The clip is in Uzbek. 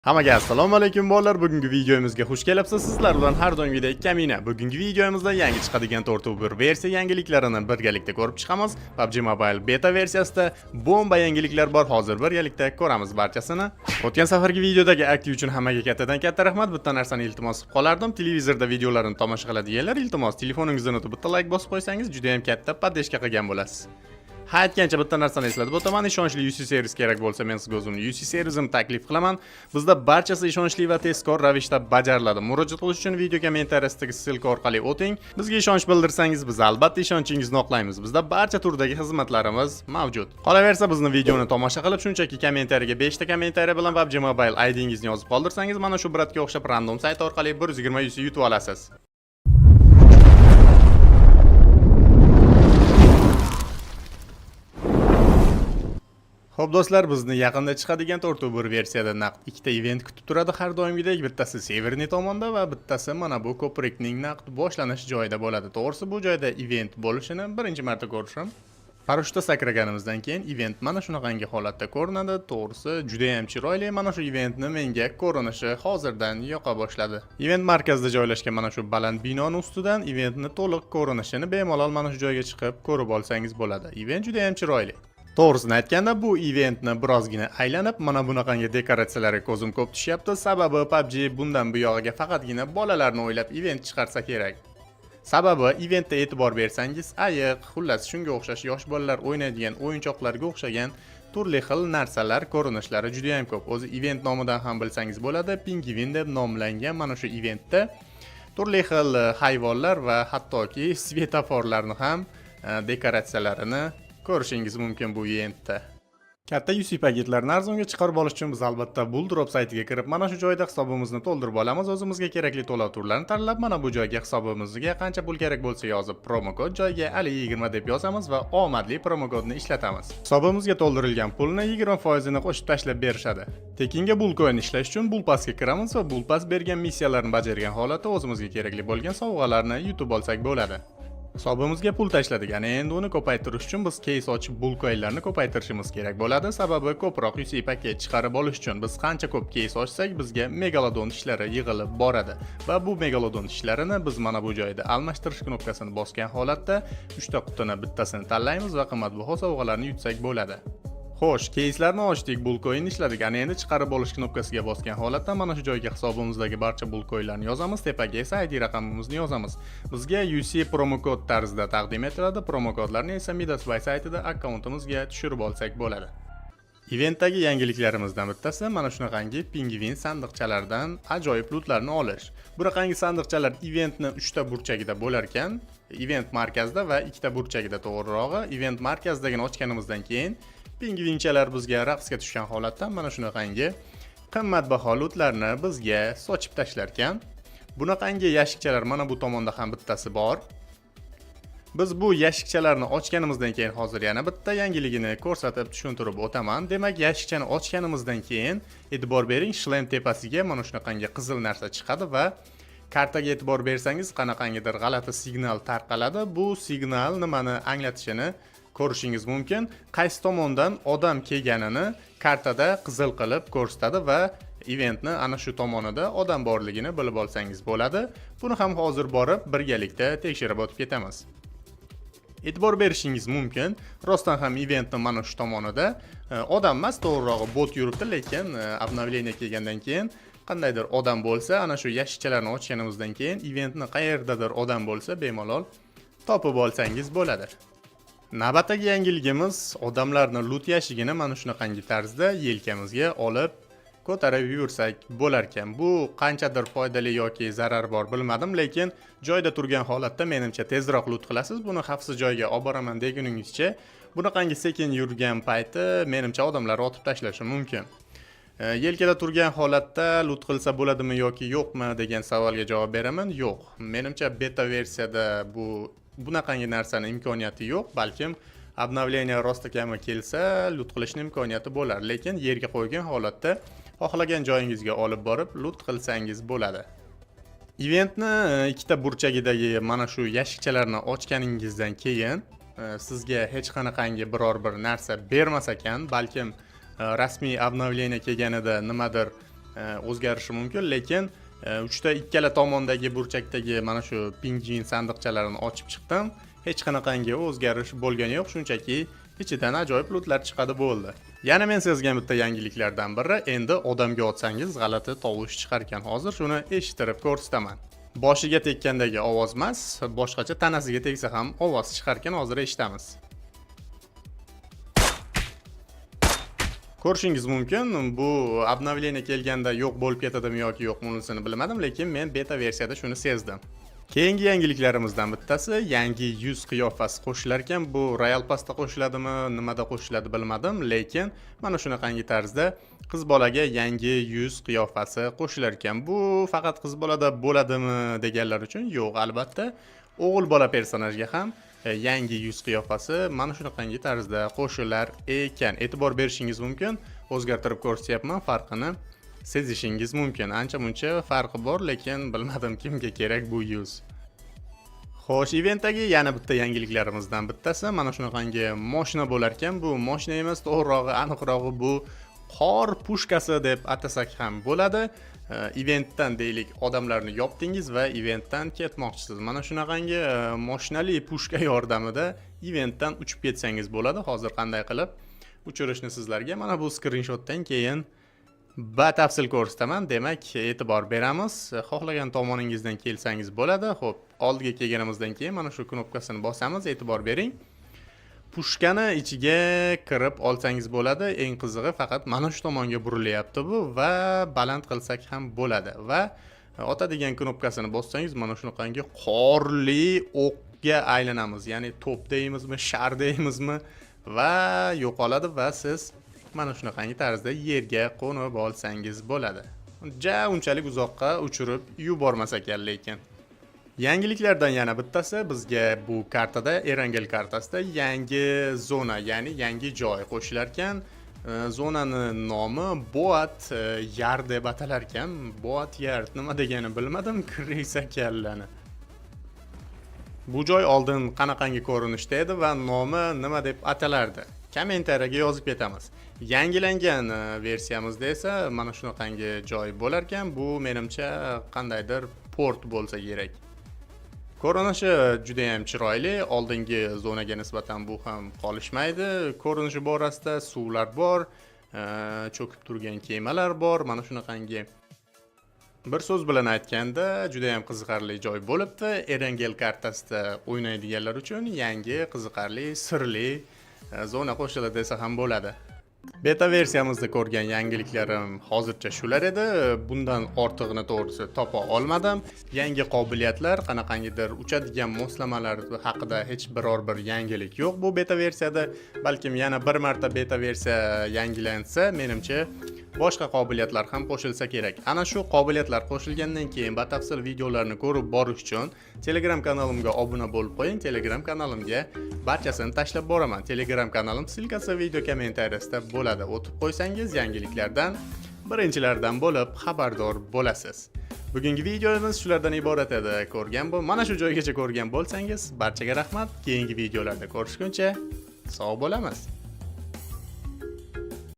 Hammaga assalomu alaykum bolalar. Bugungi videomizga xush kelibsiz. Sizlar bilan har doimgidek Kamina. Bugungi videomizda yangi chiqadigan Tortuber versiya yangiliklarini birgalikda ko'rib chiqamiz. PUBG Mobile beta versiyasida bomba yangiliklar bor. Hozir birgalikda ko'ramiz barchasini. O'tgan safargi videodagi aktiv uchun hammaga kattadan katta rahmat. Bitta narsani iltimos qilib qolardim. Televizorda videolarimni tomosha qiladiganlar, iltimos telefoningizni unutib bitta like bosib qo'ysangiz juda ham katta podeshka qilgan bo'lasiz. Aytgancha bitta narsani eslatib o'taman. Ishonchli UC servis kerak bo'lsa, men sizga o'zimni UC servisimni taklif qilaman. Bizda barchasi ishonchli va tezkor ravishda bajariladi. Murojaat qilish uchun video kommentariyasidagi ssilka orqali o'ting. Bizga ishonch bildirsangiz, biz albatta ishonchingizni oqlaymiz. Bizda barcha turdagi xizmatlarimiz mavjud. Qolaversa, bizni videoni tomosha qilib, shunchaki kommentariyaga 5 ta kommentariya bilan PUBG Mobile IDingizni yozib qoldirsangiz, mana shu bratga o'xshab random sayt orqali 120 UC yutib olasiz. Xo'p do'stlar, bizni yaqinda chiqadigan Tortuber versiyada naqd ikkita event kutib turadi har doimgidek. Bittasi Severniy tomonda va bittasi mana bu ko'prikning naqd boshlanish joyida bo'ladi. To'g'risi bu joyda event bo'lishini birinchi marta ko'rishim. Parashutda sakraganimizdan keyin event mana shunaqangi holatda ko'rinadi. To'g'risi juda ham chiroyli. Mana shu eventni menga ko'rinishi hozirdan yoqa boshladi. Event markazida joylashgan mana shu baland binoning ustidan eventni to'liq ko'rinishini bemalol mana shu joyga chiqib ko'rib olsangiz bo'ladi. Event juda ham chiroyli. To'g'risini aytganda bu eventni birozgina aylanib, mana bunaqangi dekoratsiyalarga ko'zim ko'p tushyapti. Sababi PUBG bundan bu yog'iga faqatgina bolalarni o'ylab event chiqarsa kerak. Sababi eventda e'tibor bersangiz, ayiq, xullas shunga o'xshash yosh bolalar o'ynaydigan o'yinchoqlarga o'xshagan turli xil narsalar, ko'rinishlari juda ham ko'p. O'zi event nomidan ham bilsangiz bo'ladi, pingvin deb nomlangan mana shu eventda turli xil hayvonlar va hattoki svetoforlarni ham dekoratsiyalarini ko'rishingiz mumkin bu eventda. Katta UC paketlarni arzonga chiqarib olish uchun biz albatta Buldrop saytiga kirib, mana shu joyda hisobimizni to'ldirib olamiz. O'zimizga kerakli to'lov turlarini tanlab, mana bu joyga hisobimizga qancha pul kerak bo'lsa yozib, promo kod joyiga Ali20 deb yozamiz va omadli promo kodni ishlatamiz. Hisobimizga to'ldirilgan pulni 20% ni qo'shib tashlab berishadi. Tekinga Bulcoin ishlash uchun Bulpassga kiramiz va Bulpass bergan missiyalarni bajargan holatda o'zimizga kerakli bo'lgan sovg'alarni yutib olsak bo'ladi. Hisobimizga pul tashladik. Endi uni ko'paytirish uchun biz case ochib bulcoinlarni ko'paytirishimiz kerak bo'ladi. Sababi ko'proq UC paket chiqarib olish uchun biz qancha ko'p case ochsak, bizga megalodon ishlari yig'ilib boradi. Va bu megalodon ishlarini biz mana bu joyda almashtirish knopkasini bosgan holatda 3 ta qutini bittasini tanlaymiz va qimmatbaho sovg'alarni yutsak bo'ladi. Xo'sh, case'larni ochdik, bulcoin ishladik. Endi chiqarib olish knopkasiga bosgan holatda mana shu joyga hisobimizdagi barcha bulcoinlarni yozamiz, tepaga esa ID raqamimizni yozamiz. Bizga UC promo kod tarzida taqdim etiladi. Promo kodlarni esa Midasby saytida akkauntimizga tushirib olsak bo'ladi. Eventdagi yangiliklarimizdan bittasi mana shunaqangi pingvin sandiqchalaridan ajoyib lootlarni olish. Bunaqangi sandiqchalar eventni 3 ta burchagida bo'lar ekan, event markazida va 2 ta burchagida to'g'rirog'i. Event markazidagini ochganimizdan keyin pingvinchalar bizga raqsga tushgan holatda mana shunaqangi qimmatbaho lootlarni bizga sochib tashlar ekan. Bunaqangi yashikchalar mana bu tomonda ham bittasi bor. Biz bu yashikchalarni ochganimizdan keyin hozir yana bitta yangiligini ko'rsatib tushuntirib o'taman. Demak, yashikchani ochganimizdan keyin e'tibor bering, shlem tepasiga mana shunaqangi qizil narsa chiqadi va kartaga e'tibor bersangiz qanaqangidir g'alati signal tarqaladi. Bu signal nimani anglatishini ko'rishingiz mumkin. Qaysi tomondan odam kelganini kartada qizil qilib ko'rsatadi va eventni ana shu tomonida odam borligini bilib olsangiz bo'ladi. Buni ham hozir borib birgalikda tekshirib o'tib ketamiz. E'tibor berishingiz mumkin, rostdan ham eventni mana shu tomonida odam emas, to'g'rirog'i bot yuribdi, lekin obnovleniya kelgandan keyin qandaydir odam bo'lsa, ana shu yashikchalarni ochganimizdan keyin eventni qayerdadir odam bo'lsa bemalol topib olsangiz bo'ladi. Navbatdagi yangiligimiz odamlarni loot yashigini mana shunaqangi tarzda yelkamizga olib ko'tarib yursak bo'lar ekan. Bu qanchadir foydali yoki zarar bor bilmadim, lekin joyda turgan holatda menimcha tezroq loot qilasiz. Buni xavfsiz joyga olib boraman deguningizcha, bunaqangi sekin yurgan payti menimcha odamlar otib tashlashi mumkin. Yelkada turgan holatda loot qilsa bo'ladimi yoki yo'qmi degan savolga javob beraman. Yo'q. Menimcha beta versiyada bunaqangi narsani imkoniyati yo'q, balkim obnovleniya rostakami kelsa loot qilishning imkoniyati bo'lar, lekin yerga qo'ygan holatda xohlagan joyingizga olib borib loot qilsangiz bo'ladi. Eventni ikkita burchagidagi mana shu yashikchalarni ochganingizdan keyin sizga hech qanaqangi biror bir narsa bermas ekan, balkim rasmiy obnovleniya kelganida nimadir o'zgarishi mumkin, lekin uchta ikkala tomondagi burchakdagi mana shu pingvin sandiqchalarini ochib chiqdim. Hech qanaqangi o'zgarish bo'lgani yo'q, shunchaki ichidan ajoyib lootlar chiqadi bo'ldi. Yana men sezgan bitta yangiliklardan biri, endi odamga otsangiz g'alati tovush chiqar ekan. Hozir shuni eshittirib ko'rsataman. Boshiga tekkandagi ovoz emas, boshqacha tanasiga tegsa ham ovoz chiqar ekan, hozir eshitamiz. Ko'rishingiz mumkin, bu obnovleniya kelganda yo'q bo'lib ketadimi yoki yo'q bunisini bilmadim, lekin men beta versiyada shuni sezdim. Keyingi yangiliklarimizdan bittasi yangi yuz qiyofasi qo'shilar ekan. Bu Royal Pass'da qo'shiladimi, nimada qo'shiladi bilmadim, lekin mana shunaqangi tarzda qiz bolaga yangi yuz qiyofasi qo'shilar ekan. Bu faqat qiz bolada bo'ladimi deganlar uchun yo'q, albatta. O'g'il bola personajga ham yangi yuz qiyofasi mana shunaqangi tarzda qo'shilar ekan. E'tibor berishingiz mumkin. O'zgartirib ko'rsatyapman, farqini sezishingiz mumkin. Ancha-muncha farqi bor, lekin bilmadim kimga kerak bu yuz. Xo'sh, eventdagi yana bitta yangiliklarimizdan bittasi mana shunaqangi mashina bo'lar ekan. Bu mashina emas, to'g'rirog'i, aniqrog'i bu qor pushkasi deb atasak ham bo'ladi. Eventdan deylik, odamlarni yopdingiz va eventdan ketmoqchisiz. Mana shunaqangi mashinali pushka yordamida eventdan uchib ketsangiz bo'ladi. Hozir qanday qilib uchirishni sizlarga mana bu skrinshotdan keyin batafsil ko'rsataman. Demak, e'tibor beramiz. Xohlagan tomoningizdan kelsangiz bo'ladi. Xo'p, oldiga kelganimizdan keyin mana shu knopkasini bosamiz. E'tibor bering. Pushkani ichiga kirib olsangiz bo'ladi. Eng qizig'i faqat mana shu tomonga burilyapti bu va baland qilsak ham bo'ladi. Va otadigan knopkasini bossangiz mana shunaqangi qorli o'qga aylanamiz. Ya'ni to'p deymizmi, shar deymizmi va yo'qoladi va siz mana shunaqangi tarzda yerga qo'nib olsangiz bo'ladi. Unchalik uzoqqa uchirib yubormas ekan lekin. Yangiliklardan yana bittasi, bizga bu kartada, Erangel kartasida yangi zona, ya'ni yangi joy qo'shilar ekan. Zonani nomi Boat Yard deb atalar ekan. Boat Yard nima degani bilmadim, kirisa kallani. Bu joy oldin qanaqangi ko'rinishda edi va nomi nima deb atalardi? Kommentariyaga yozib ketamiz. Yangilangan versiyamizda esa mana shunaqangi joy bo'lar ekan. Bu menimcha qandaydir port bo'lsa kerak. Ko'rinishi juda ham chiroyli. Oldingi zonaga nisbatan bu ham qolishmaydi. Ko'rinishi borasida suvlar bor, cho'kib turgan kemalar bor. Mana shunaqangi bir so'z bilan aytganda juda ham qiziqarli joy bo'libdi. Erangel kartasida o'ynaydiganlar uchun yangi qiziqarli, sirli zona qo'shiladi desa ham bo'ladi. Beta versiyamizda ko'rgan yangiliklarim hozircha shular edi. Bundan ortig'ini to'g'risi topa olmadim. Yangi qobiliyatlar, qanaqangidir uchadigan moslamalar haqida hech biror bir yangilik yo'q bu beta versiyada. Balkim yana bir marta beta versiya yangilansa, menimcha boshqa qobiliyatlar ham qo'shilsa kerak. Ana shu qobiliyatlar qo'shilgandan keyin batafsil videolarni ko'rib borish uchun Telegram kanalimga obuna bo'lib qo'ying. Telegram kanalimga barchasini tashlab boraman. Telegram kanalim silkasi video kommentariyasida bo'ladi. O'tib qo'ysangiz yangiliklardan birinchilardan bo'lib xabardor bo'lasiz. Bugungi videomiz shulardan iborat edi. Mana shu joygacha ko'rgan bo'lsangiz barchaga rahmat. Keyingi videolarda ko'rishguncha sog' bo'lamiz.